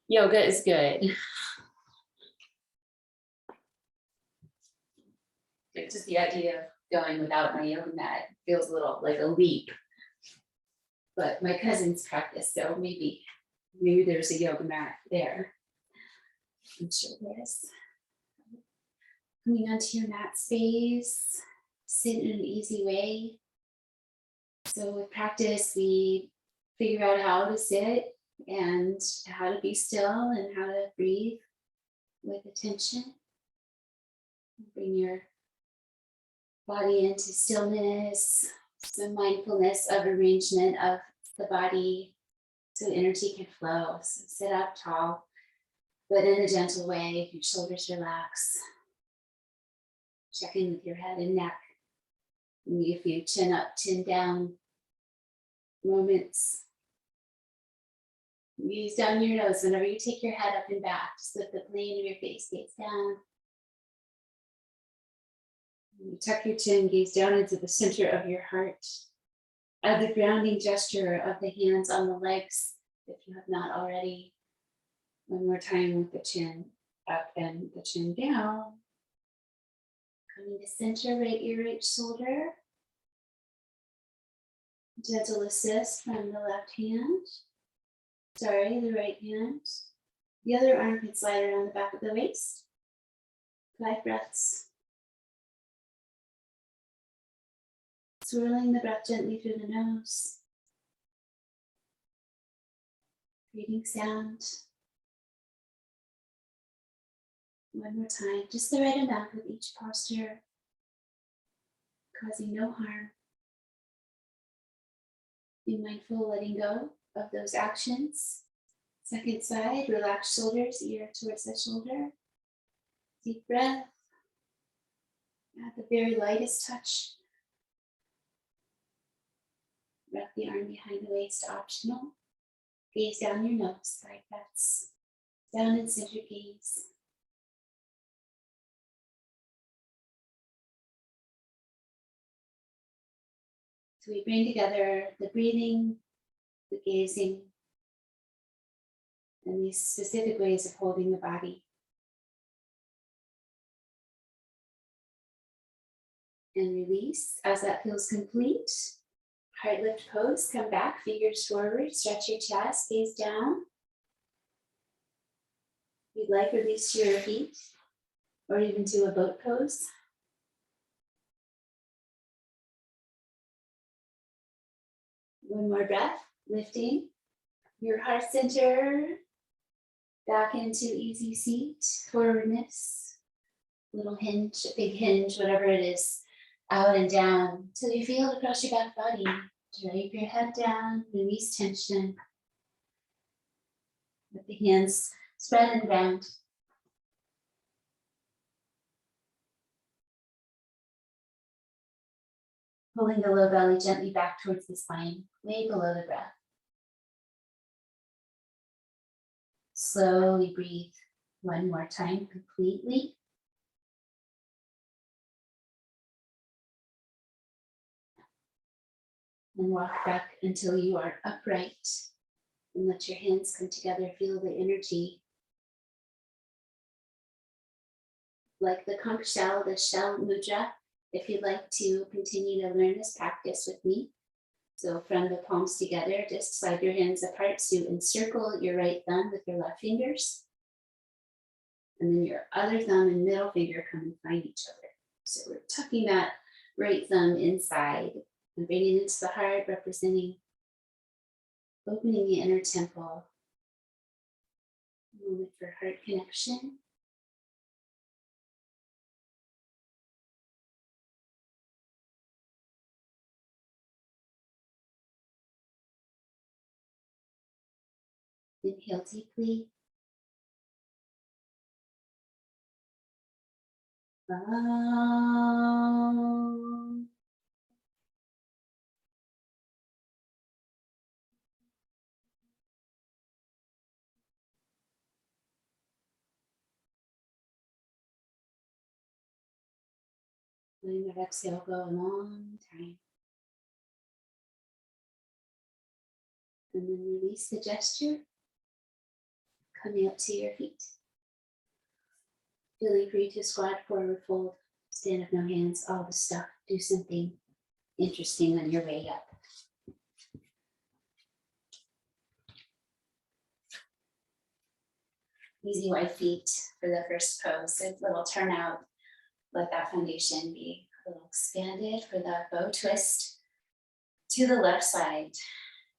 Yoga is good. It's just the idea of going without my yoga mat feels a little like a leap. But my cousins practice, so maybe there's a yoga mat there. I'm sure there is. Coming onto your mat space, sit in an easy way. So with practice, we figure out how to sit and how to be still and how to breathe with attention. Bring your body into stillness, some mindfulness of arrangement of the body so energy can flow. So sit up tall, but in a gentle way. Your shoulders relax. Check in with your head and neck. Maybe a few chin up, chin down moments. Gaze down your nose whenever you take your head up and back. Just let the plane of your face gaze down. You tuck your chin, gaze down into the center of your heart. Add the grounding gesture of the hands on the legs if you have not already. One more time with the chin up and the chin down. Coming to center, right ear, right shoulder. Gentle assist from the left hand. Sorry, the right hand. The other arm can slide around the back of the waist. 5 breaths. Swirling the breath gently through the nose. Breathing sound. One more time, just the right amount with each posture, causing no harm. Be mindful letting go of those actions. Second side, relax shoulders, ear towards the shoulder. Deep breath. Add the very lightest touch. Wrap the arm behind the waist, optional. Gaze down your nose, 5 breaths. Down and center gaze. So we bring together the breathing, the gazing, and these specific ways of holding the body. And release as that feels complete. Heart lift pose, come back, fingers forward, stretch your chest, gaze down. If you'd like, release to your feet or even to a boat pose. One more breath, lifting your heart center back into easy seat, forwardness, little hinge, a big hinge, whatever it is, out and down till you feel it across your back body. Drape your head down, release tension. Let the hands spread and round. Pulling the low belly gently back towards the spine, way below the breath. Slowly breathe one more time completely. And walk back until you are upright. And let your hands come together, feel the energy. Like the conch shell, the shell mudra, if you'd like to continue to learn this practice with me. So from the palms together, just slide your hands apart so you encircle your right thumb with your left fingers. And then your other thumb and middle finger come and find each other. So we're tucking that right thumb inside and bringing it into the heart, representing opening the inner temple. A moment for heart connection. Inhale deeply. Letting that exhale go a long time. And then release the gesture. Coming up to your feet. Feeling free to squat, forward fold, stand up, no hands, all the stuff. Do something interesting on your way up. Easy wide feet for the first pose. A little turnout. Let that foundation be a little expanded for the bow twist to the left side.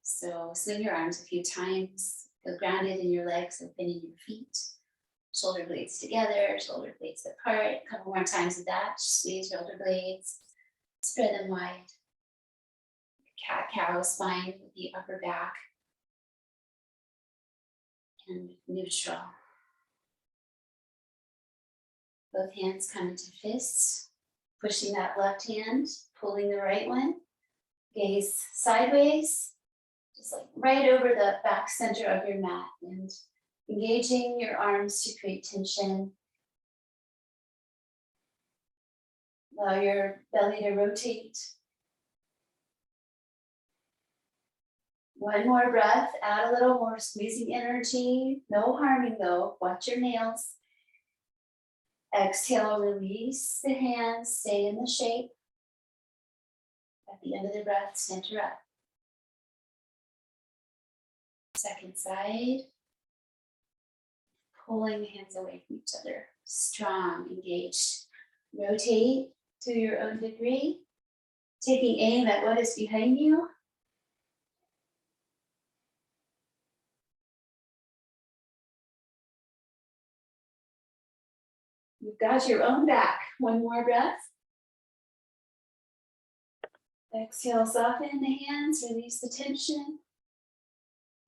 So swing your arms a few times. Feel grounded in your legs, open in your feet. Shoulder blades together, shoulder blades apart. A couple more times of that. Squeeze shoulder blades. Spread them wide. Cat-cow spine with the upper back. And neutral. Both hands come into fists. Pushing that left hand, pulling the right one. Gaze sideways. Just like right over the back center of your mat. And engaging your arms to create tension. Allow your belly to rotate. One more breath, add a little more squeezing energy. No harming though, watch your nails. Exhale, release the hands, stay in the shape. At the end of the breath, center up. Second side. Pulling the hands away from each other. Strong, engaged. Rotate to your own degree. Taking aim at what is behind you. You've got your own back. One more breath. Exhale, soften the hands, release the tension.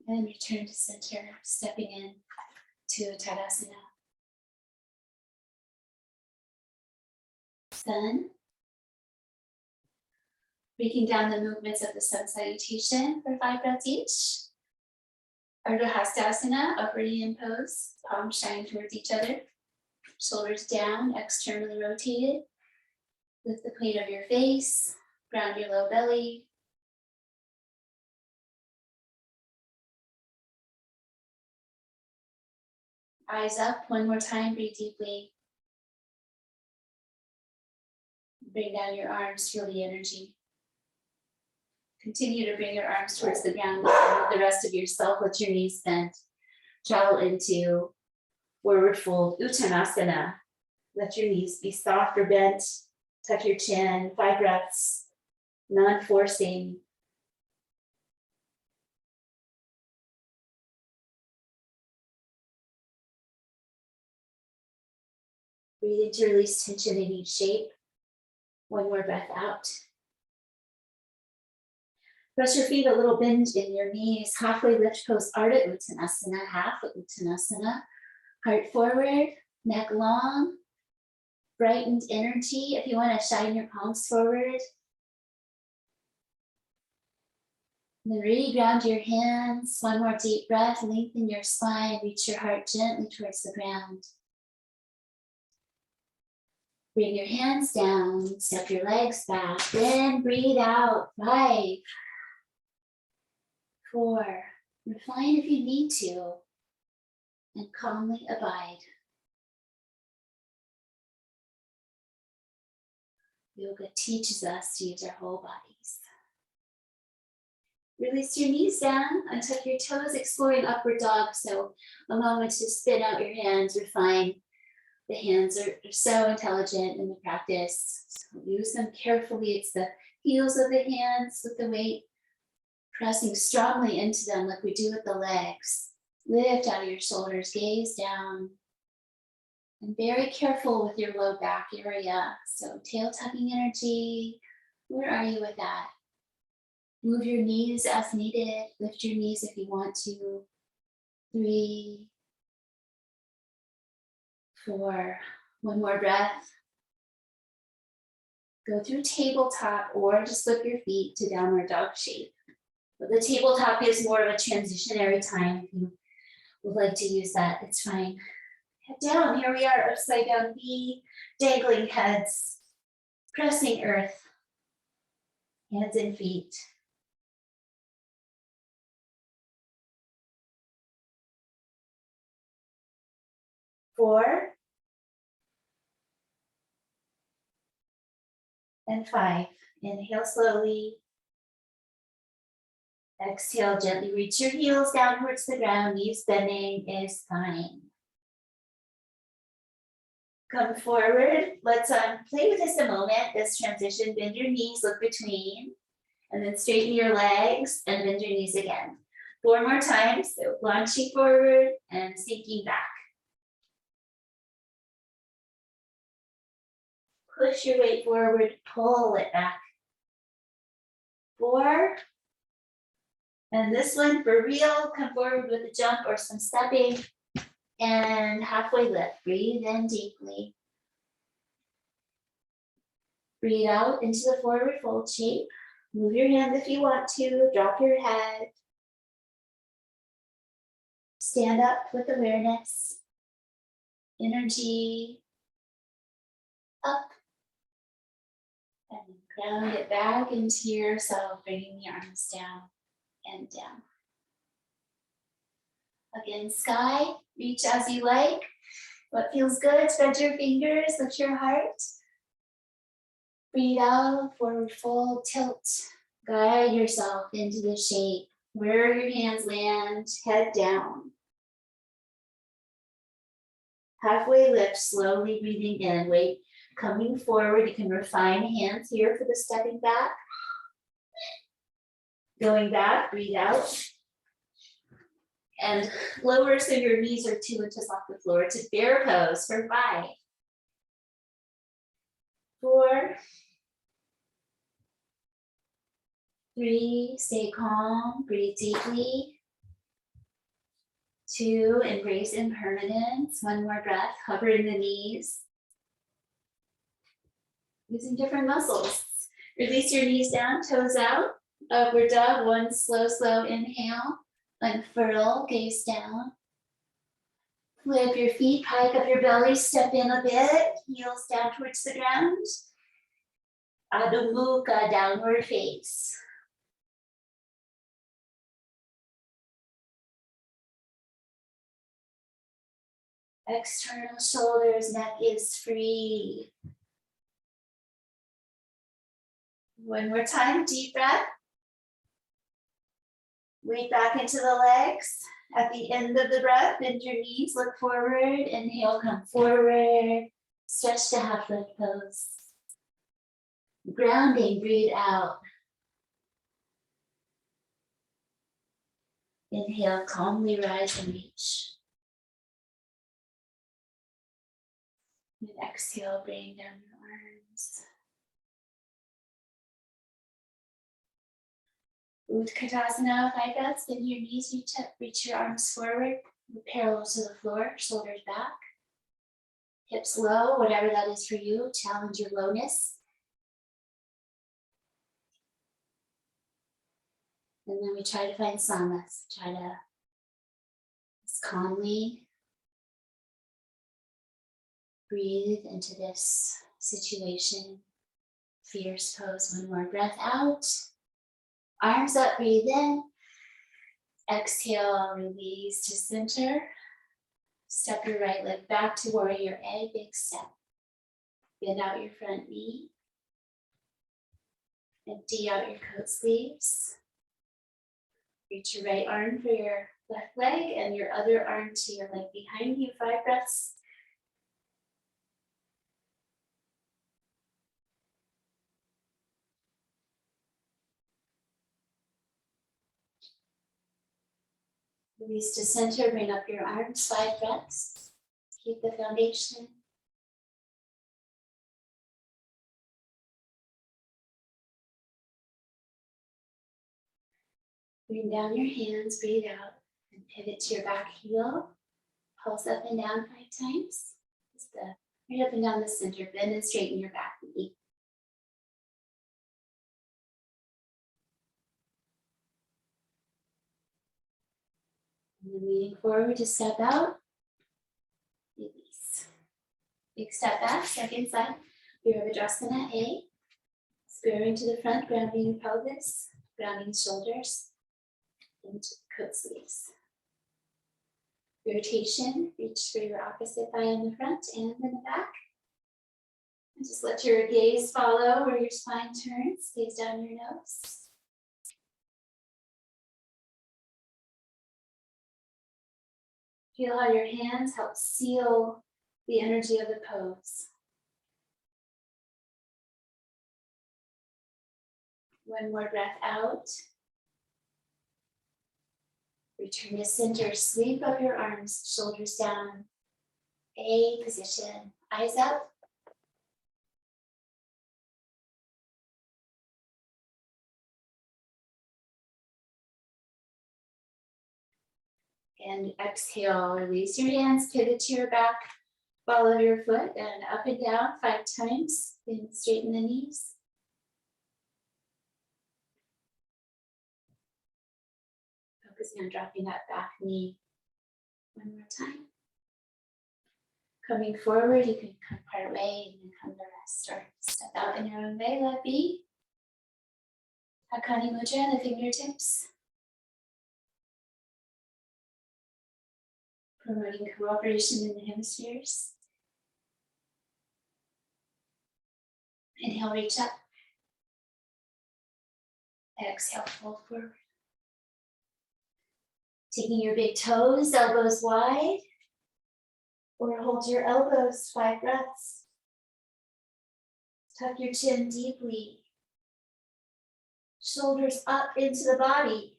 And return to center, stepping in to Tadasana. Sun. Breaking down the movements of the sun salutation for 5 breaths each. Ardha Hastasana, upward yin pose, palms shine towards each other. Shoulders down, externally rotated. Lift the plate of your face, ground your low belly. Eyes up, one more time, breathe deeply. Bring down your arms, feel the energy. Continue to bring your arms towards the ground. The rest of yourself, let your knees bend. Travel into forward fold, Uttanasana. Let your knees be soft or bent. Tuck your chin, 5 breaths, non-forcing. Breathing to release tension in each shape. One more breath out. Press your feet a little bend in your knees. Halfway lift pose, Ardha Uttanasana, half Uttanasana. Heart forward, neck long. Brightened energy. If you want to shine your palms forward. And then re-ground your hands. One more deep breath. Lengthen your spine. Reach your heart gently towards the ground. Bring your hands down. Step your legs back. Then breathe out. 5, 4. Refine if you need to. And calmly abide. Yoga teaches us to use our whole bodies. Release your knees down, untuck your toes, exploring upward dog. So a moment to spin out your hands, refine. The hands are so intelligent in the practice. So use them carefully. It's the heels of the hands with the weight, pressing strongly into them like we do with the legs. Lift out of your shoulders, gaze down. And very careful with your low back area. So tail tucking energy. Where are you with that? Move your knees as needed. Lift your knees if you want to. 3, 4. One more breath. Go through tabletop or just flip your feet to downward dog shape. But the tabletop is more of a transitionary time. If you would like to use that, it's fine. Head down. Here we are, upside down V, dangling heads, pressing earth, hands and feet. 4, and 5. Inhale slowly. Exhale, gently reach your heels down towards the ground. Knees bending is fine. Come forward. Let's play with this a moment. This transition, bend your knees, look between, and then straighten your legs and bend your knees again. 4 more times. So launching forward and sinking back. Push your weight forward, pull it back. 4. And this one for real, come forward with a jump or some stepping. And halfway lift. Breathe in deeply. Breathe out into the forward fold shape. Move your hands if you want to. Drop your head. Stand up with awareness. Energy. Up. And ground it back into yourself, bringing the arms down and down. Again, sky, reach as you like. What feels good, spread your fingers, lift your heart. Breathe out, forward fold, tilt. Guide yourself into the shape. Where your hands land, head down. Halfway lift, slowly breathing in. Weight coming forward. You can refine hands here for the stepping back. Going back, breathe out. And lower so your knees are 2 inches off the floor to bear pose for 5. 4. 3, stay calm, breathe deeply. 2, embrace impermanence. 1 more breath, hover in the knees. Using different muscles. Release your knees down, toes out. Upward dog, 1 slow, slow inhale. Unfurl, gaze down. Flip your feet, pike up your belly, step in a bit, heels down towards the ground. Adho Mukha, downward face. External shoulders, neck is free. 1 more time, deep breath. Weight back into the legs. At the end of the breath, bend your knees, look forward. Inhale, come forward. Stretch to half lift pose. Grounding, breathe out. Inhale, calmly rise and reach. And exhale, bring down your arms. Utkatasana, 5 breaths. Bend your knees, reach your arms forward, parallel to the floor, shoulders back. Hips low, whatever that is for you. Challenge your lowness. And then we try to find samas. Try to just calmly breathe into this situation. Fierce pose. 1 more breath out. Arms up, breathe in. Exhale, release to center. Step your right leg back to warrior A, big step. Bend out your front knee. Empty out your coat sleeves. Reach your right arm for your left leg and your other arm to your leg behind you. 5 breaths. Release to center, bring up your arms, 5 breaths. Keep the foundation. Bring down your hands, breathe out, and pivot to your back heel. Pulse up and down 5 times. Just right up and down the center, bend and straighten your back knee. And then leaning forward to step out, release. Big step back, second side. Virabhadrasana A. Squaring to the front, grounding your pelvis, grounding shoulders into the coat sleeves. rotation. Reach for your opposite thigh in the front and in the back. And just let your gaze follow where your spine turns. Gaze down your nose. Feel how your hands help seal the energy of the pose. One more breath out. Return to center. Sweep up your arms, shoulders down. A position. Eyes up. And exhale, release your hands, pivot to your back, follow your foot, and up and down 5 times. Then straighten the knees. Focusing on dropping that back knee. One more time. Coming forward, you can come part way and then come to rest or step out in your own way, let be. Hakani Mudra, the fingertips. Promoting cooperation in the hemispheres. Inhale, reach up. Exhale, fold forward. Taking your big toes, elbows wide. Or hold your elbows, 5 breaths. Tuck your chin deeply. Shoulders up into the body.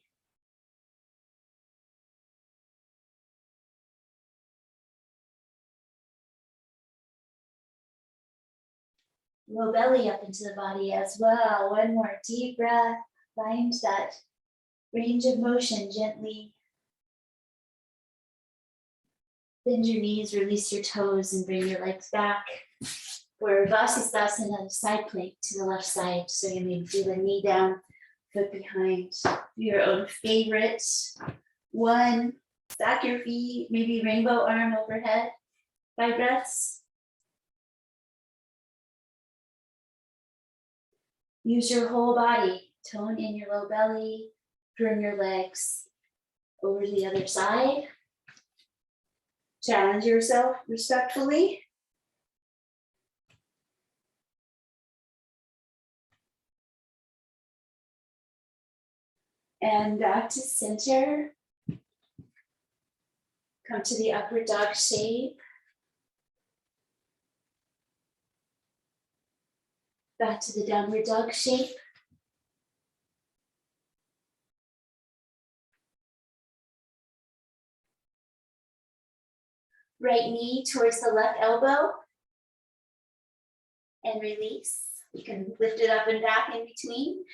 Low belly up into the body as well. One more deep breath. Find that range of motion gently. Bend your knees, release your toes, and bring your legs back. For Vasisthasana, side plank to the left side. So you may do the knee down, foot behind. Your own favorite. One, stack your feet, maybe rainbow arm overhead. 5 breaths. Use your whole body. Tone in your low belly. Turn your legs over to the other side. Challenge yourself respectfully. And back to center. Come to the upward dog shape. Back to the downward dog shape. Right knee towards the left elbow. And release. You can lift it up and back in between.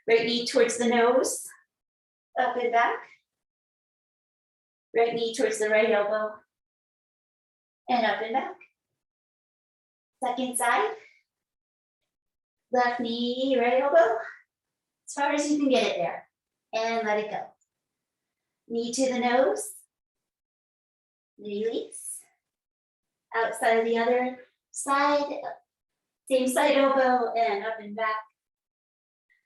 Right knee towards the nose. Up and back. Right knee towards the right elbow. And up and back. Second side. Left knee, right elbow. As far as you can get it there. And let it go. Knee to the nose. Release. Outside of the other side. Same side elbow and up and back.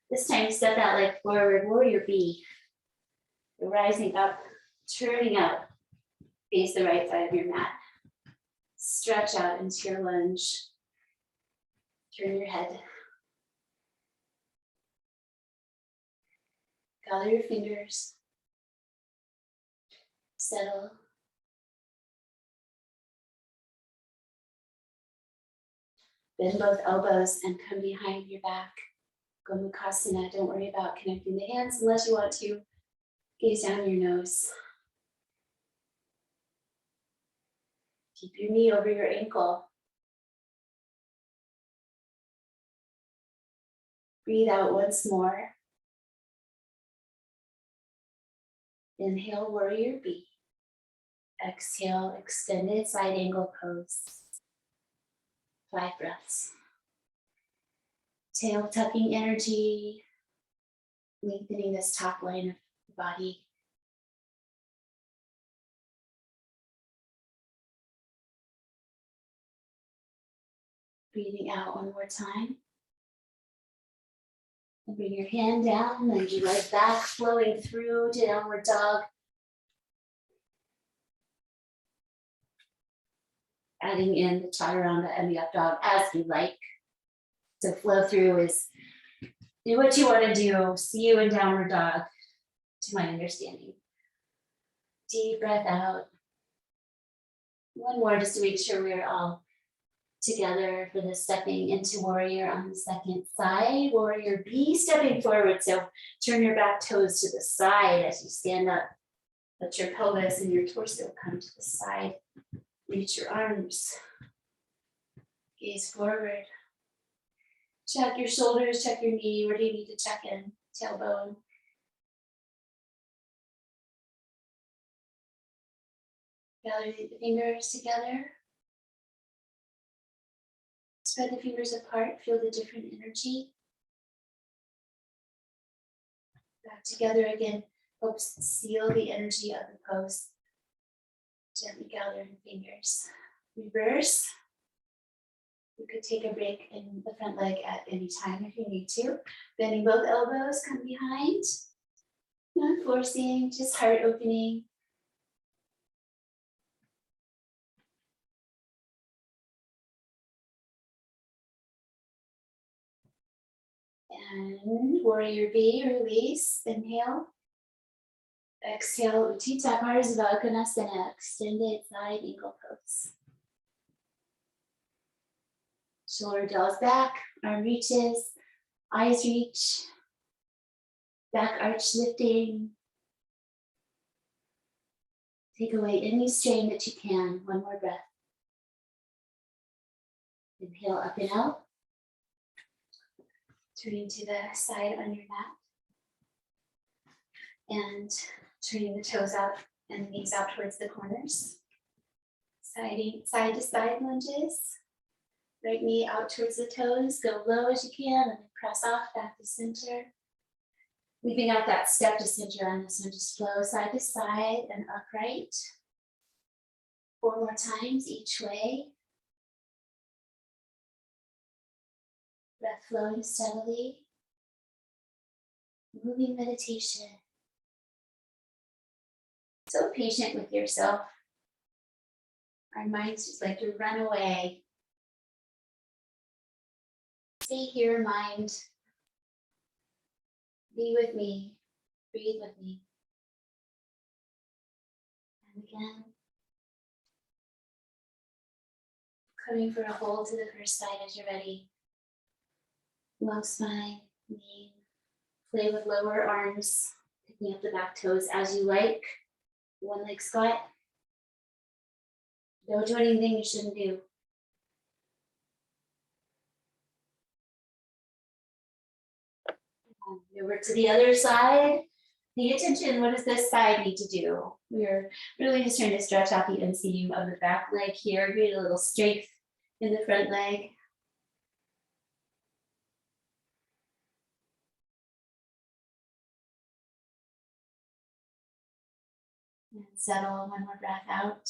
This time step that leg forward, warrior B. You're rising up, turning up. Face the right side of your mat. Stretch out into your lunge. Turn your head. Gather your fingers. Settle. Bend both elbows and come behind your back. Gomukhasana. Don't worry about connecting the hands unless you want to. Gaze down your nose. Keep your knee over your ankle. Breathe out once more. Inhale, warrior B. Exhale, extended side angle pose. 5 breaths. Tail tucking energy, lengthening this top line of the body. Breathing out one more time. And bring your hand down and your leg back, flowing through to downward dog. adding in the chaturanga and the up dog as you like. So flow through is do what you want to do. See you in downward dog, to my understanding. Deep breath out. One more just to make sure we're all together for the stepping into warrior on the second side. Warrior B, stepping forward. So turn your back toes to the side as you stand up. Let your pelvis and your torso come to the side. Reach your arms. Gaze forward. Check your shoulders, check your knee. Where do you need to check in? Tailbone. Gather the fingers together. Spread the fingers apart. Feel the different energy. Back together again. Helps seal the energy of the pose. Gently gather the fingers. Reverse. You could take a break in the front leg at any time if you need to. Bending both elbows, come behind. Not forcing, just heart opening. And warrior B, release, inhale. Exhale, Utthita Konasana, extended side eagle pose. Shoulder draws back, arm reaches, eyes reach, back arch lifting. Take away any strain that you can. One more breath. Inhale up and out. Turning to the side on your mat. And turning the toes out and the knees out towards the corners. Side to side lunges. Right knee out towards the toes. Go low as you can and then press off back to center. Leaving out that step to center on this one. Just flow side to side and upright. 4 more times each way. Breath flowing steadily. Moving meditation. So patient with yourself. Our minds just like to run away. Stay here, mind. Be with me. Breathe with me. And again. Coming for a hold to the first side as you're ready. Long spine, knee. Play with lower arms. Picking up the back toes as you like. One leg squat. Don't do anything you shouldn't do. Over to the other side. Pay attention, what does this side need to do? We're really just trying to stretch out the inseam of the back leg here, create a little strength in the front leg. And settle, one more breath out.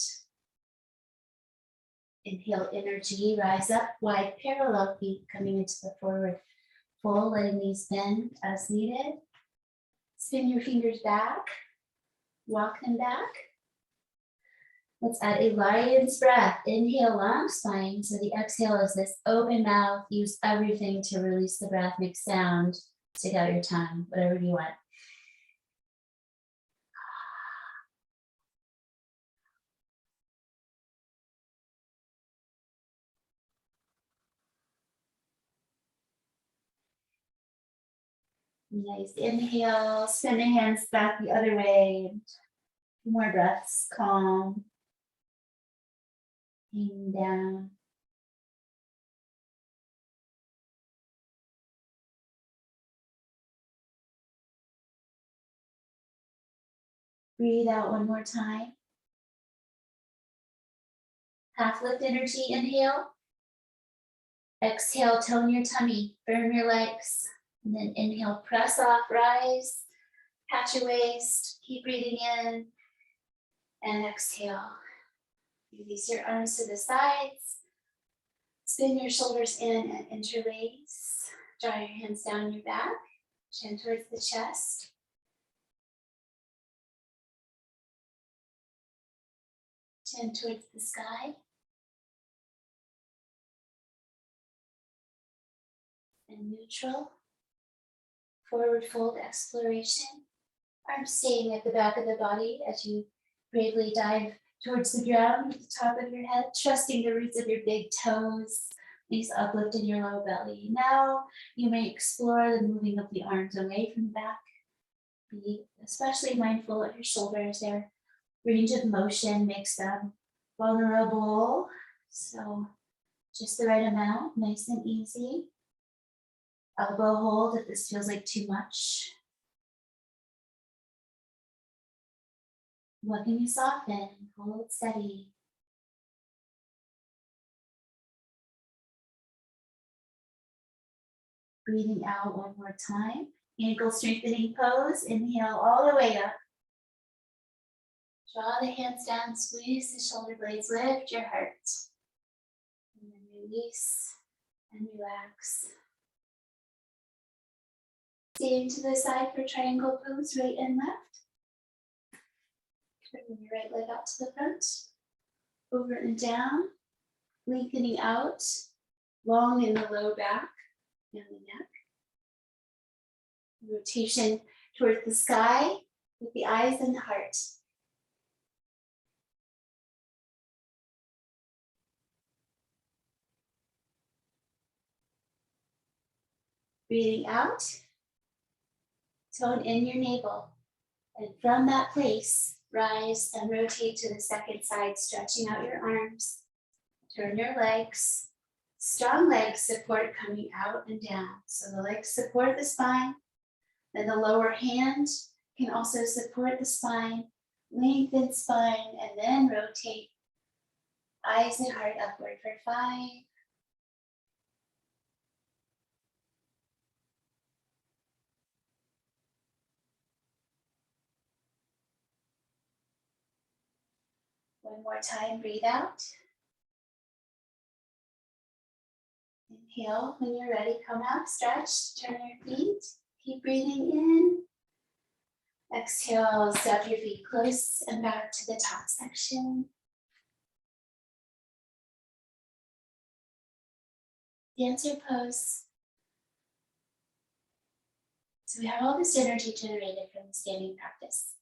Inhale, energy, rise up, wide parallel feet coming into the forward fold, letting these bend as needed. Spin your fingers back, walk them back. Let's add a lion's breath. Inhale, long spine. So the exhale is this open mouth. Use everything to release the breath. Make sound. Stick out your tongue, whatever you want. Nice. Inhale, send the hands back the other way. More breaths, calm. Hang down. Breathe out one more time. Half lift energy, inhale. Exhale, tone your tummy, firm your legs. And then inhale, press off, rise. Catch your waist, keep breathing in. And exhale. Release your arms to the sides. Spin your shoulders in and interlace. Draw your hands down your back, chin towards the chest. Chin towards the sky. and neutral. Forward fold exploration. Arms staying at the back of the body as you bravely dive towards the ground at the top of your head, trusting the roots of your big toes. Please uplift in your low belly. Now you may explore the moving of the arms away from the back. Be especially mindful of your shoulders. Their range of motion makes them vulnerable. So just the right amount, nice and easy. Elbow hold if this feels like too much. What can you soften? Hold steady. Breathing out one more time. Ankle strengthening pose. Inhale all the way up. Draw the hands down, squeeze the shoulder blades, lift your heart. And then release and relax. Staying to the side for triangle pose, right and left. Bring your right leg out to the front. Over and down. Lengthening out. Long in the low back and the neck. Rotation towards the sky with the eyes and the heart. Breathing out, tone in your navel. And from that place, rise and rotate to the second side, stretching out your arms. Turn your legs. Strong leg support coming out and down. So the legs support the spine. Then the lower hand can also support the spine. Lengthen spine and then rotate. Eyes and heart upward for 5. One more time, breathe out. Inhale, when you're ready, come out, stretch, turn your feet. Keep breathing in. Exhale, step your feet close and back to the top section. Dancer pose. So we have all this energy generated from the standing practice.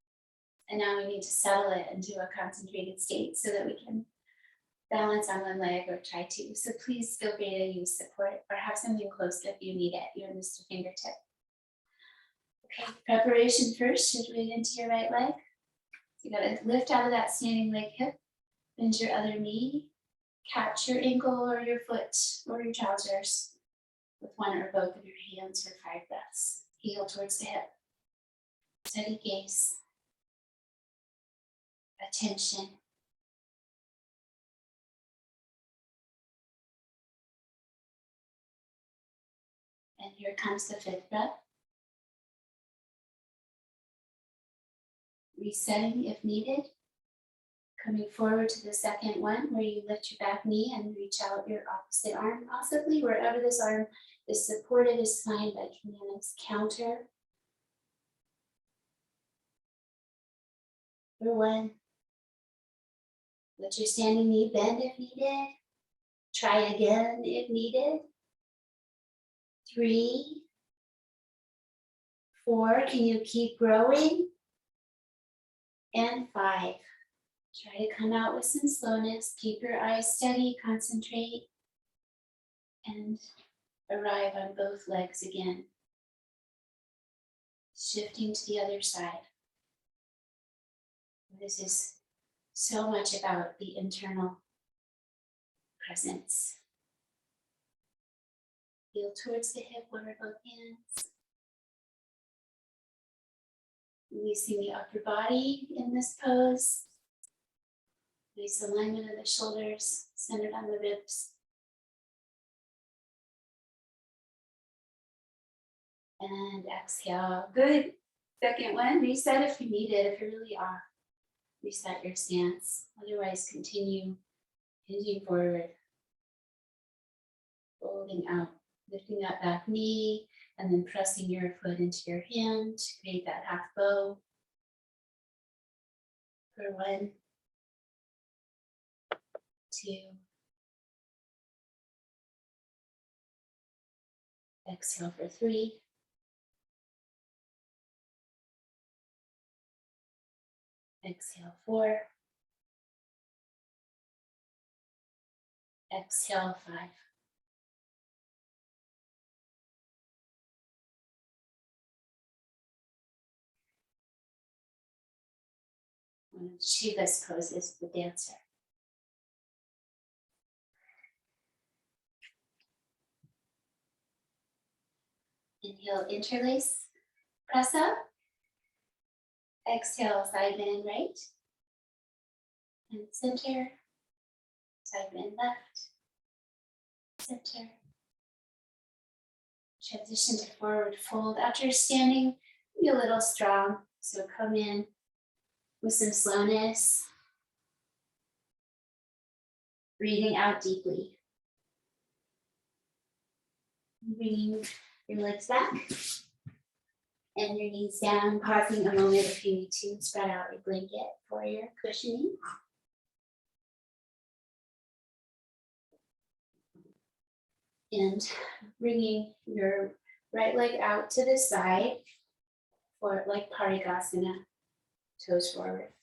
And now we need to settle it into a concentrated state so that we can balance on one leg or try to. So please feel free to use support or have something close if you need it. You don't miss a fingertip. Okay, preparation first. Should weight into your right leg. So you gotta lift out of that standing leg hip. Bend your other knee. Catch your ankle or your foot or your trousers with one or both of your hands for 5 breaths. Heel towards the hip. Steady gaze. Attention. And here comes the 5th breath. Resetting if needed. Coming forward to the second one where you lift your back knee and reach out your opposite arm, possibly wherever this arm is supported is fine, but can be a nice counter. For 1. Let your standing knee bend if needed. Try again if needed. 3, 4, can you keep growing? And 5. Try to come out with some slowness. Keep your eyes steady, concentrate, and arrive on both legs again. Shifting to the other side. This is so much about the internal presence. Feel towards the hip over both hands. Releasing the upper body in this pose. Nice alignment of the shoulders, centered on the ribs. And exhale. Good. Second one, reset if you need it, if you're really off. Reset your stance. Otherwise, continue hinging forward. Folding out, lifting that back knee, and then pressing your foot into your hand to create that half bow. For 1, 2, Exhale for 3. Exhale 4. Exhale 5. One of Shiva's poses, the dancer. Inhale, interlace, press up. Exhale, side bend right. And center. Side bend left. Center. Transition to forward fold. After you're standing, be a little strong. So come in with some slowness. Breathing out deeply. Bringing your legs back and your knees down, pausing a moment if you need to. Spread out your blanket for your cushioning. And bringing your right leg out to the side for like Parigasana, toes forward.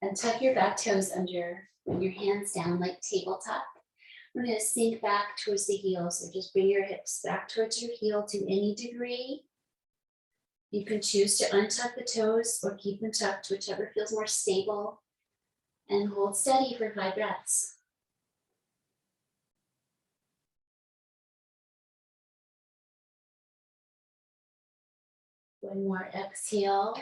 And tuck your back toes under, bring your hands down like tabletop. We're going to sink back towards the heel. So just bring your hips back towards your heel to any degree. You can choose to untuck the toes or keep them tucked, whichever feels more stable. And hold steady for 5 breaths. One more exhale.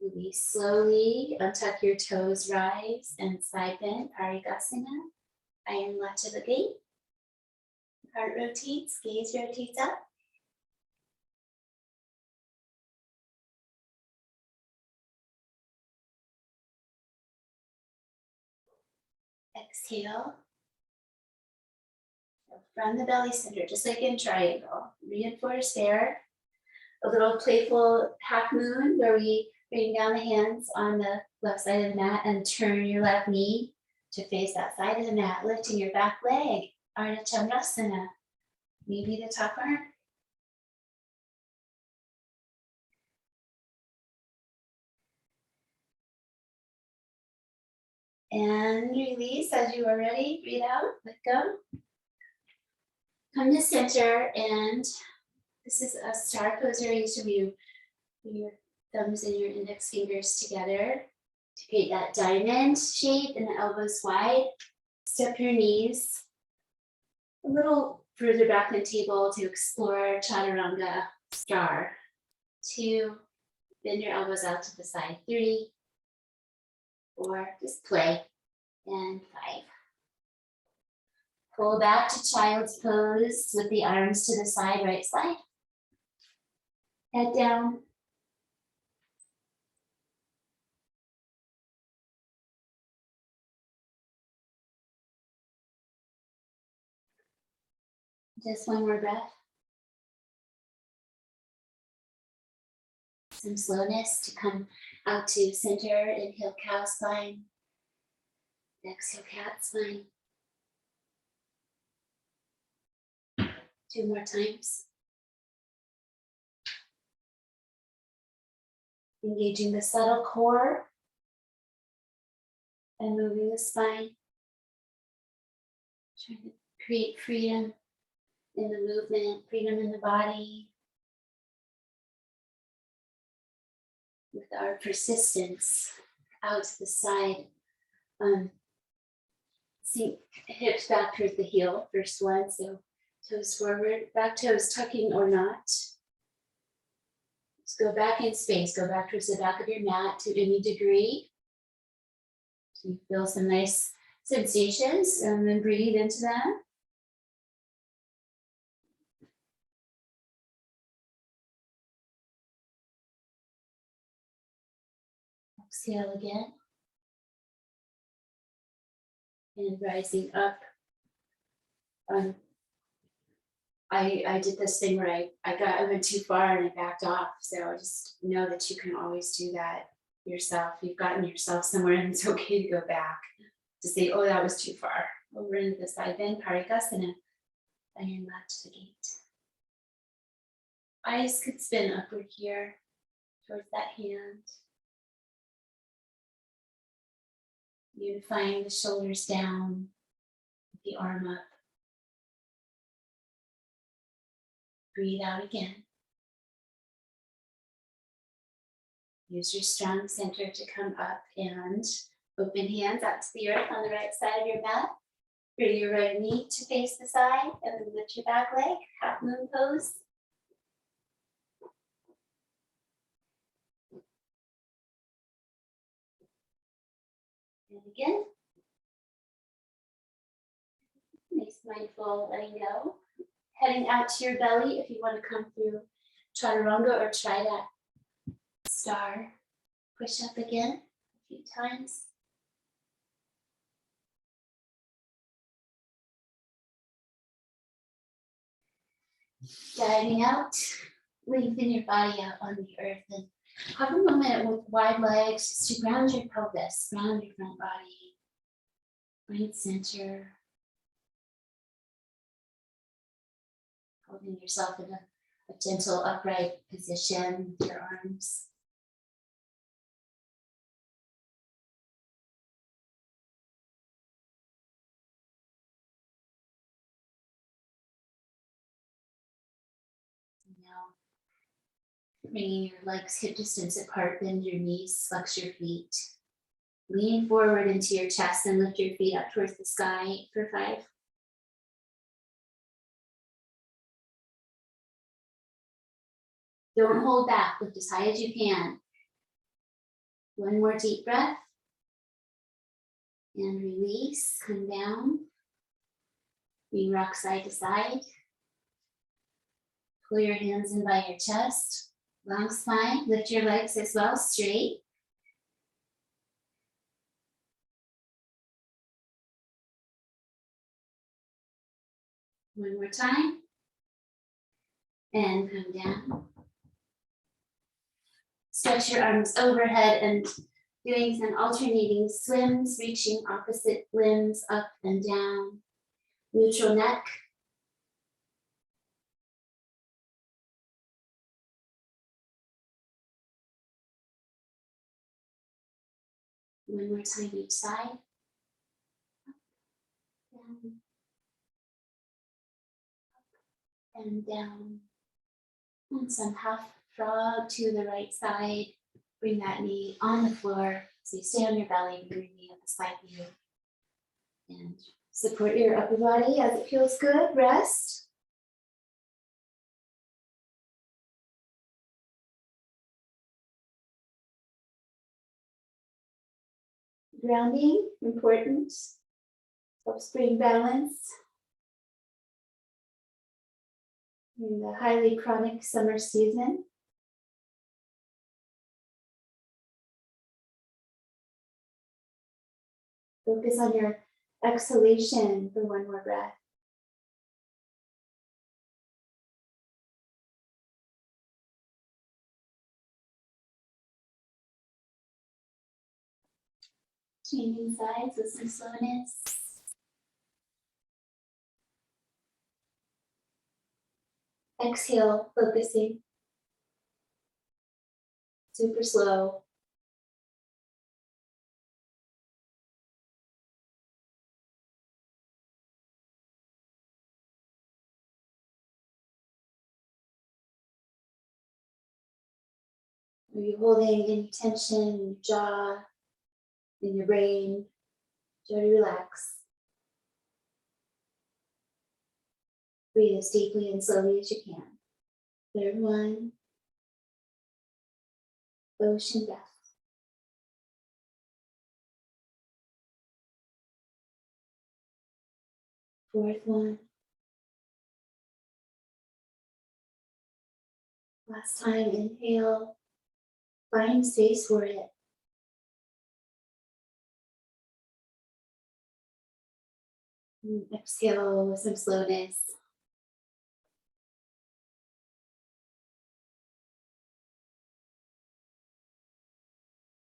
Release slowly, untuck your toes, rise and side bend, Parigasana. Iron left to the gate. Heart rotates, gaze rotates up. Exhale. From the belly center, just like in triangle. Reinforce there. A little playful half moon where we bring down the hands on the left side of the mat and turn your left knee to face that side of the mat, lifting your back leg, Ardha Chandrasana, maybe the top arm. And release as you are ready, breathe out, let go. Come to center, and this is a star pose variation where you bring your thumbs and your index fingers together to create that diamond shape and the elbows wide. Step your knees a little further back on the table to explore Chaturanga star. 2, bend your elbows out to the side. 3, 4, just play. And 5. Pull back to child's pose with the arms to the side, right side. Head down. Just one more breath. Some slowness to come out to center. Inhale, cow spine. Exhale, cat spine. 2 more times. Engaging the subtle core and moving the spine. Trying to create freedom in the movement, freedom in the body. With our persistence out to the side. Sink hips back towards the heel, first one. So toes forward, back toes tucking or not. Just go back in space, go back towards the back of your mat to any degree. So you feel some nice sensations and then breathe into them. Exhale again. And rising up. I did this thing where I went too far and I backed off. So just know that you can always do that yourself. You've gotten yourself somewhere and it's okay to go back to say, oh, that was too far. Over into the side bend, Parigasana, iron mat to the gate. Eyes could spin upward here towards that hand. Unifying the shoulders down, the arm up. Breathe out again. Use your strong center to come up and open hands out to the earth on the right side of your mat. Bring your right knee to face the side and then lift your back leg, half moon pose. And again. Nice mindful letting go. Heading out to your belly if you want to come through chaturanga or try that star. Push up again a few times. Diving out, lengthen your body out on the earth and have a moment with wide legs just to ground your pelvis, ground your front body, right center. Holding yourself in a gentle upright position with your arms. Now, bringing your legs hip distance apart, bend your knees, flex your feet. Lean forward into your chest and lift your feet up towards the sky for 5. Don't hold back, lift as high as you can. One more deep breath. And release, come down. We rock side to side. Pull your hands in by your chest. Long spine, lift your legs as well, straight. One more time. And come down. Stretch your arms overhead and doing some alternating swims, reaching opposite limbs up and down. Neutral neck. One more time each side. Up, down. Up and down. And some half frog to the right side. Bring that knee on the floor. So you stay on your belly, bring your knee up beside you. And support your upper body as it feels good. Rest. Grounding, important. Helps bring balance. In the highly chronic summer season. Focus on your exhalation for one more breath. Changing sides with some slowness. Exhale, focusing. Super slow. Are you holding any tension in your jaw, in your brain? Try to relax. Breathe as deeply and slowly as you can. Third one. Ocean breath. Fourth one. Last time, inhale. Find space for it. And exhale with some slowness.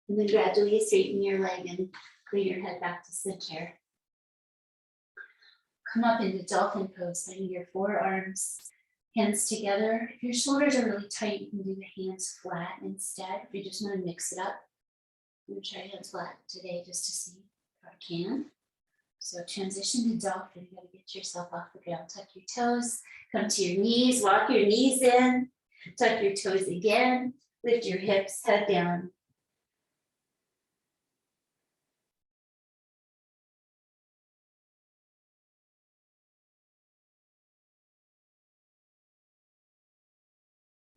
And then gradually straighten your leg and Bring your head back to center. Come up into dolphin pose, putting your forearms, hands together. If your shoulders are really tight, you can do the hands flat instead. If you just want to mix it up, I'm going to try hands flat today just to see if I can. So transition to dolphin. You got to get yourself off the ground. Tuck your toes, come to your knees, walk your knees in, tuck your toes again, lift your hips, head down.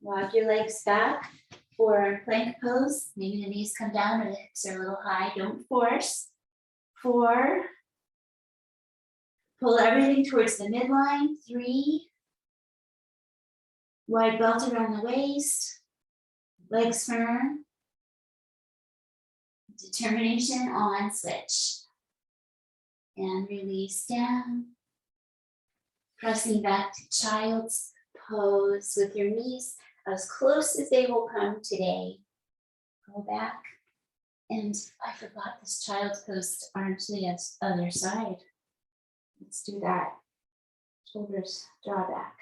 Walk your legs back for plank pose. Maybe the knees come down or the hips are a little high. Don't force. 4. Pull everything towards the midline. 3. Wide belt around the waist. Legs firm. Determination on, switch. And release down. Pressing back to child's pose with your knees as close as they will come today. Go back. And I forgot this child's pose, arms to the other side. Let's do that. Shoulders draw back.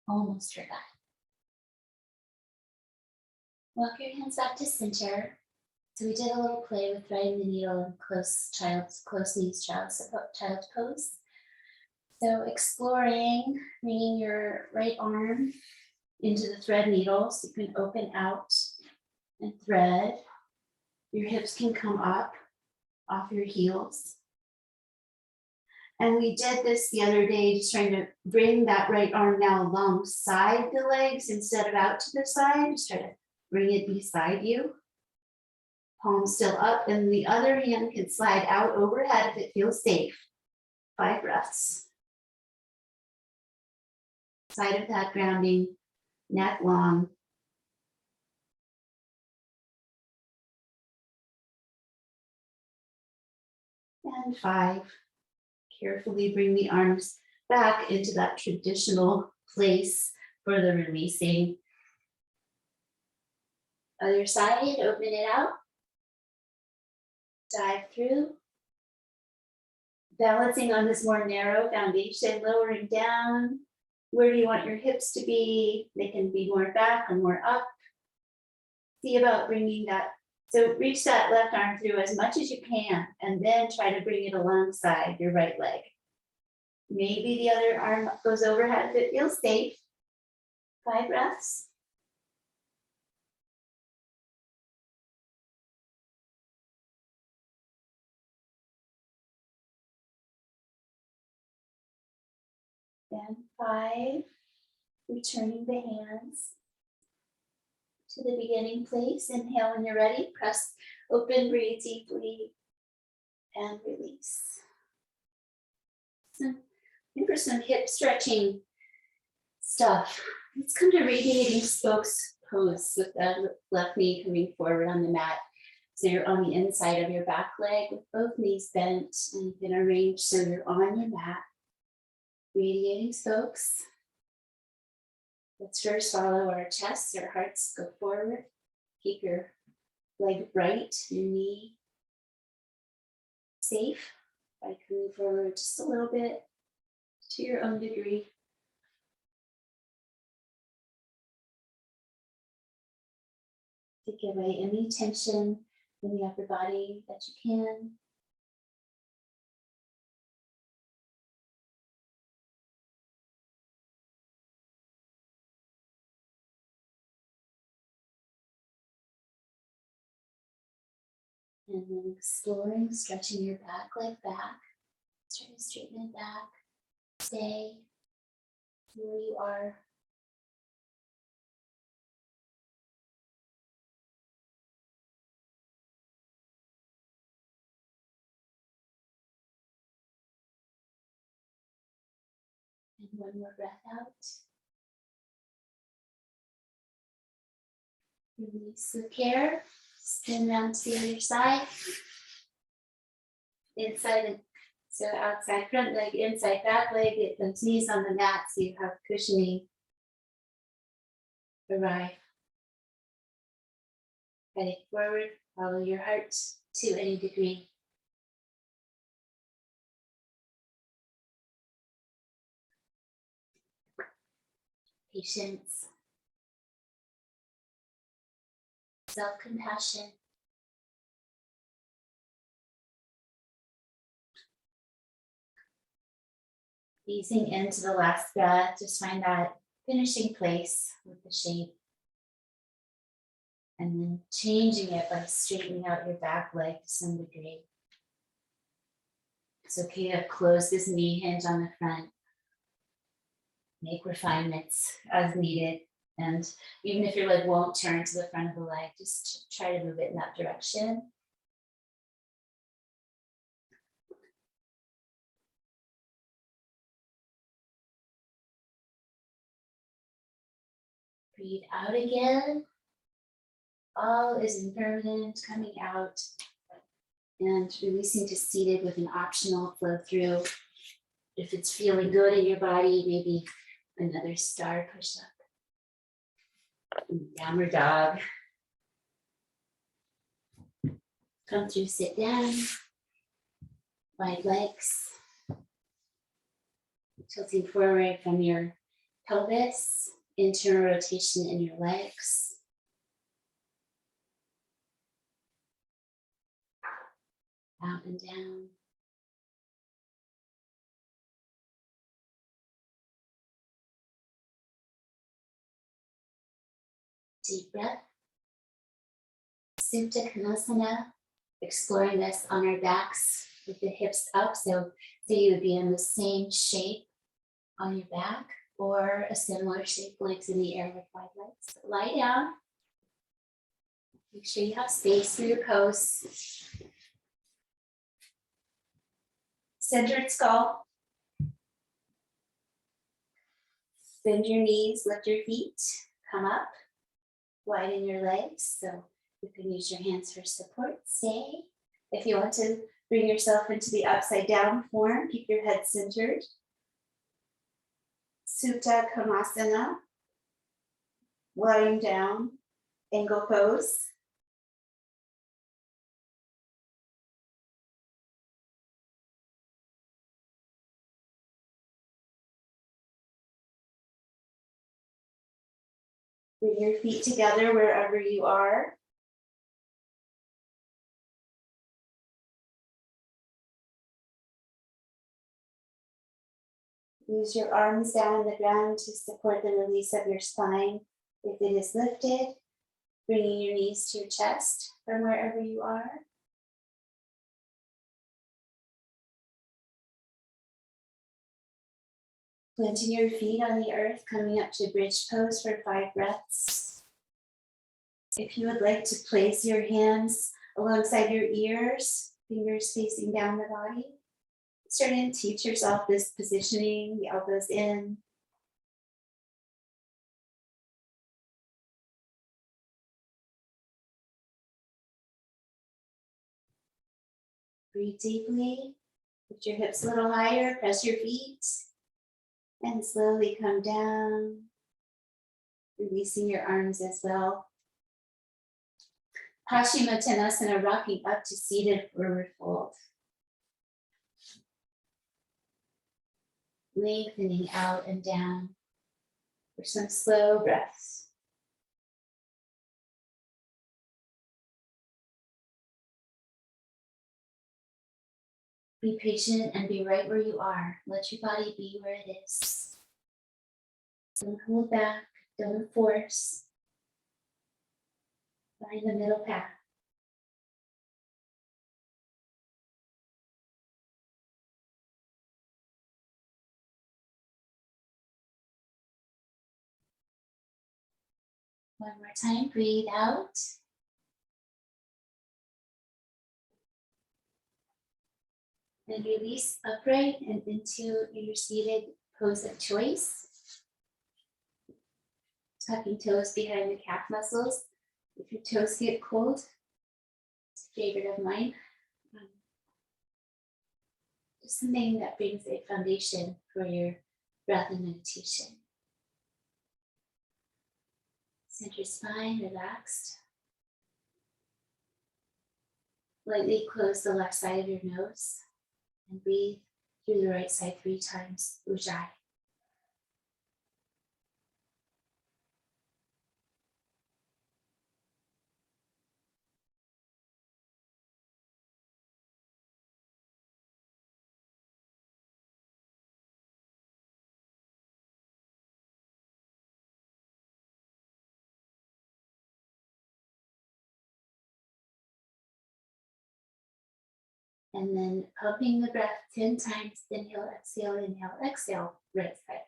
Almost forgot. Walk your hands back to center. So we did a little play with threading the needle in close knees, child's pose. So exploring, bringing your right arm into the thread needle so you can open out and thread. Your hips can come up off your heels. And we did this the other day, just trying to bring that right arm now alongside the legs instead of out to the side. Just try to bring it beside you. Palm still up, and the other hand can slide out overhead if it feels safe. 5 breaths. Side of that grounding, neck long. And 5. Carefully bring the arms back into that traditional place for the releasing. Other side, open it out. Dive through. Balancing on this more narrow foundation, lowering down. Where do you want your hips to be? They can be more back or more up. See about bringing that. So reach that left arm through as much as you can, and then try to bring it alongside your right leg. Maybe the other arm goes overhead if it feels safe. 5 breaths. And 5, returning the hands to the beginning place. Inhale when you're ready. Press open, breathe deeply, and release. So, for some hip stretching stuff. Let's come to radiating spokes pose with the left knee coming forward on the mat. So you're on the inside of your back leg with both knees bent, and you can arrange so you're on your mat. Radiating spokes. Let's first follow our chests, our hearts go forward. Keep your leg bright, your knee safe by coming forward just a little bit to your own degree. Take away any tension in the upper body that you can. And then exploring, stretching your back leg back. Try to straighten it back. Stay where you are. And one more breath out. Release with care. Spin around to the other side. Inside So outside front leg, inside back leg, get those knees on the mat so you have cushioning. Arrive. Heading forward, follow your heart to any degree. Patience. Self-compassion. Easing into the last breath, just find that finishing place with the shape. And then changing it by straightening out your back leg to some degree. It's okay to close this knee hinge on the front. Make refinements as needed. And even if your leg won't turn to the front of the leg, just try to move it in that direction. Breathe out again. All is impermanent, coming out and releasing to seated with an optional flow through. If it's feeling good in your body, maybe another star push up. Downward dog. Come through, sit down. Wide legs. Tilting forward from your pelvis. Internal rotation in your legs. Out and down. Deep breath. Supta Konasana, exploring this on our backs with the hips up. So you would be in the same shape on your back or a similar shape, legs in the air with wide legs. Lie down. Make sure you have space for your pose. Centered skull. Bend your knees, lift your feet, come up, widen your legs. So you can use your hands for support, stay. If you want to bring yourself into the upside down form, keep your head centered. Supta Konasana, lying down, angle pose. Bring your feet together wherever you are. Use your arms down on the ground to support the release of your spine. If it is lifted, bringing your knees to your chest from wherever you are. Planting your feet on the earth, coming up to bridge pose for 5 breaths. If you would like to place your hands alongside your ears, fingers facing down the body, start to teach yourself this positioning, the elbows in. Breathe deeply. Lift your hips a little higher, press your feet, and slowly come down, releasing your arms as well. Paschimottanasana, rocking up to seated forward fold. Lengthening out and down for some slow breaths. Be patient and be right where you are. Let your body be where it is. Don't hold back, don't force. Find the middle path. One more time, breathe out. And release upright and into your seated pose of choice. Tucking toes behind the calf muscles. If your toes get cold, it's a favorite of mine. Just something that brings a foundation for your breath and meditation. Center spine relaxed. Lightly close the left side of your nose and breathe through the right side 3 times, Ujjayi. And then pumping the breath 10 times, inhale, exhale, right side.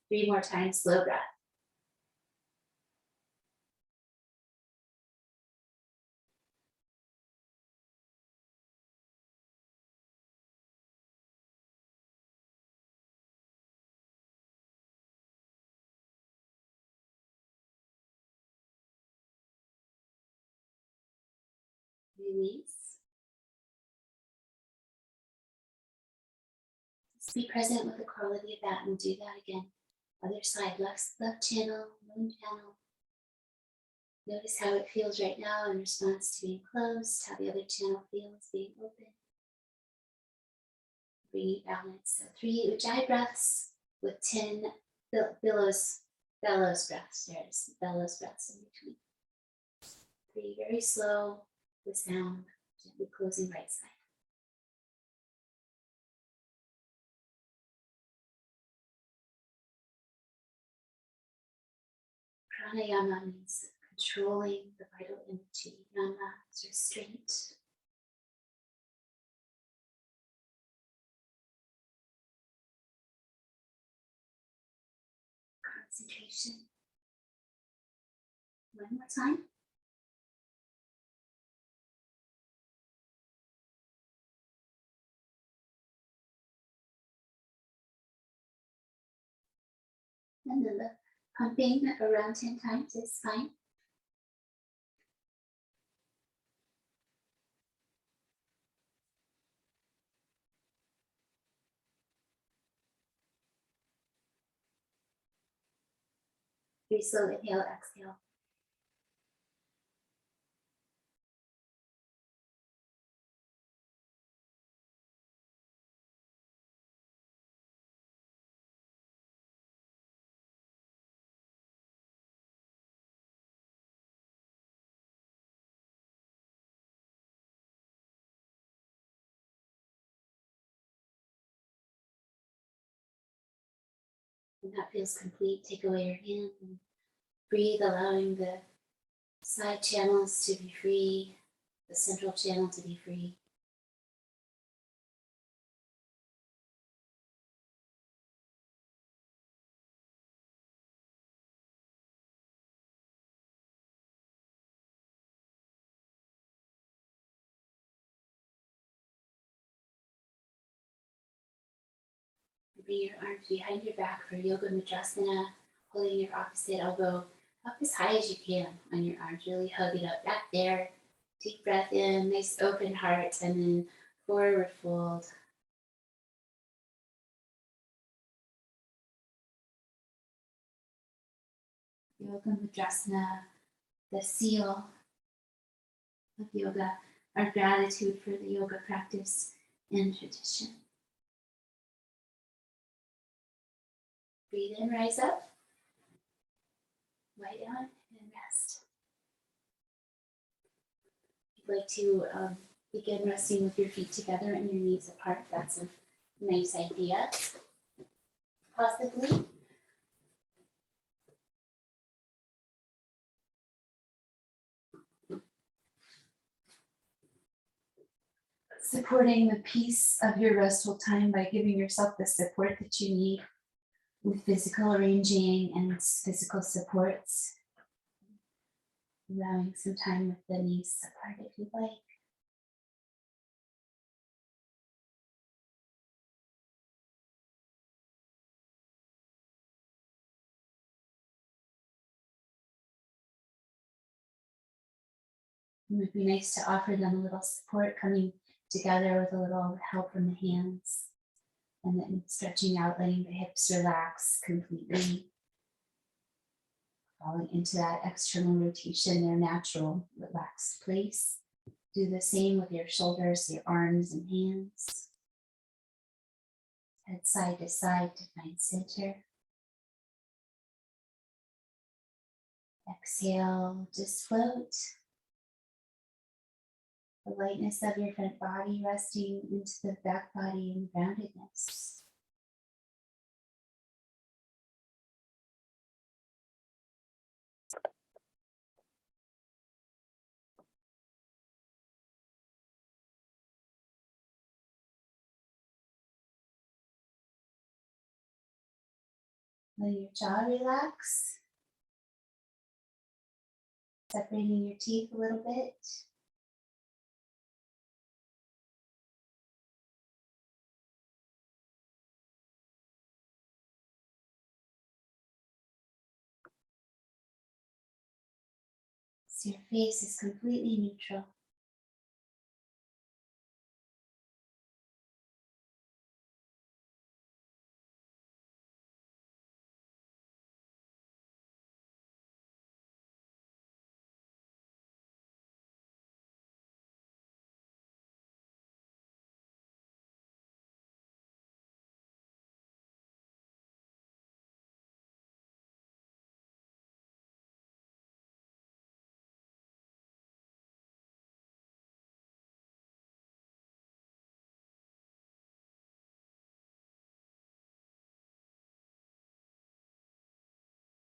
3 more times, slow breath. Release. Just be present with the quality of that and do that again. Other side, left channel, moon channel. Notice how it feels right now in response to being closed, how the other channel feels being open. Bringing balance. So 3 Ujjayi breaths with 10 bellows breaths. There's bellows breaths in between. 3 very slow with sound, gently closing right side. Pranayama means controlling the vital energy. Yama is restraint. Concentration. One more time. And then the pumping around 10 times is fine. Very slow inhale, exhale. When that feels complete, take away your hand and breathe, allowing the side channels to be free, the central channel to be free. Bring your arms behind your back for Yoga Mudrasana, holding your opposite elbow up as high as you can on your arms. Really hug it up back there. Deep breath in, nice open heart, and then forward fold. Yoga Mudrasana, the seal of yoga, our gratitude for the yoga practice and tradition. Breathe in, rise up, lie down, and rest. If you'd like to begin resting with your feet together and your knees apart, that's a nice idea. Possibly. Supporting the peace of your restful time by giving yourself the support that you need with physical arranging and physical supports. Allowing some time with the knees apart if you'd like. It would be nice to offer them a little support, coming together with a little help from the hands. And then stretching out, letting the hips relax completely, falling into that external rotation, their natural relaxed place. Do the same with your shoulders, your arms and hands. Head side to side to find center. Exhale, just float. The lightness of your front body resting into the back body and groundedness. Let your jaw relax. Separating your teeth a little bit. So your face is completely neutral.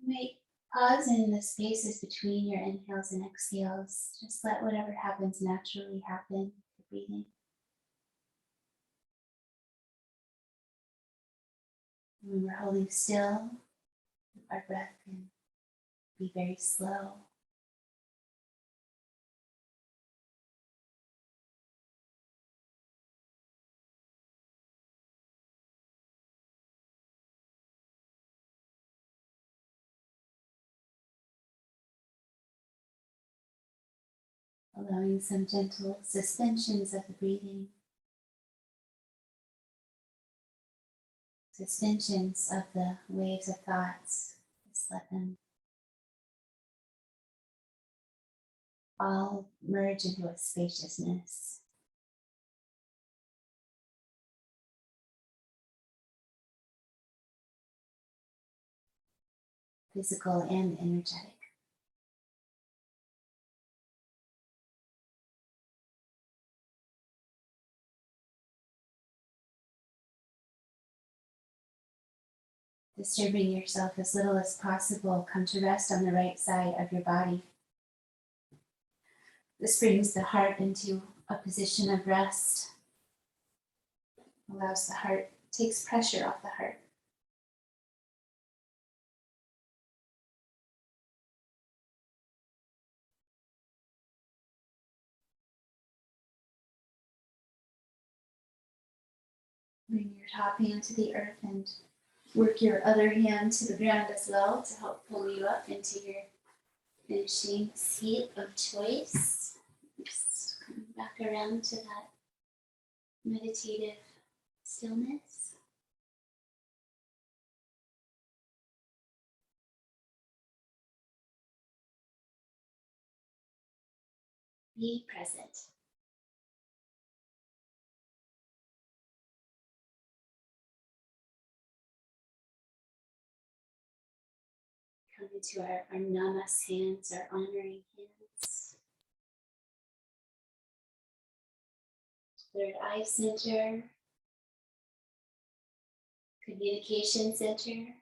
You might pause in the spaces between your inhales and exhales. Just let whatever happens naturally happen for breathing. When we're holding still, our breath can be very slow. Allowing some gentle suspensions of the breathing. Suspensions of the waves of thoughts. Just let them all merge into a spaciousness. Physical and energetic. Disturbing yourself as little as possible, come to rest on the right side of your body. This brings the heart into a position of rest. Allows the heart, takes pressure off the heart. Bring your top hand to the earth and work your other hand to the ground as well to help pull you up into your finishing seat of choice. Just come back around to that meditative stillness. Be present. Come into our namas hands, our honoring hands. Third eye center. Communication center.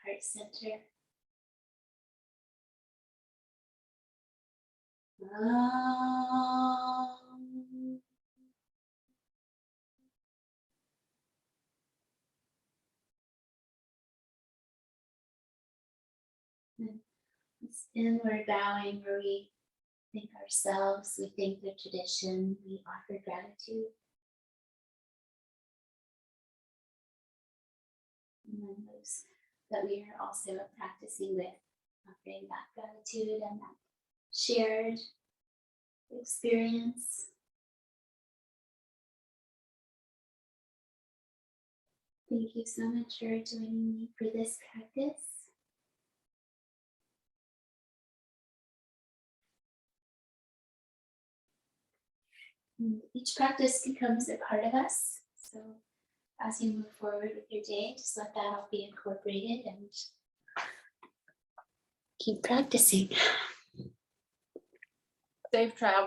Heart center. And this inward bowing where we thank ourselves, we thank the tradition, we offer gratitude. And then those that we are also practicing with, offering that gratitude and that shared experience. Thank you so much for joining me for this practice. And each practice becomes a part of us. So as you move forward with your day, just let that all be incorporated and keep practicing. Safe travel.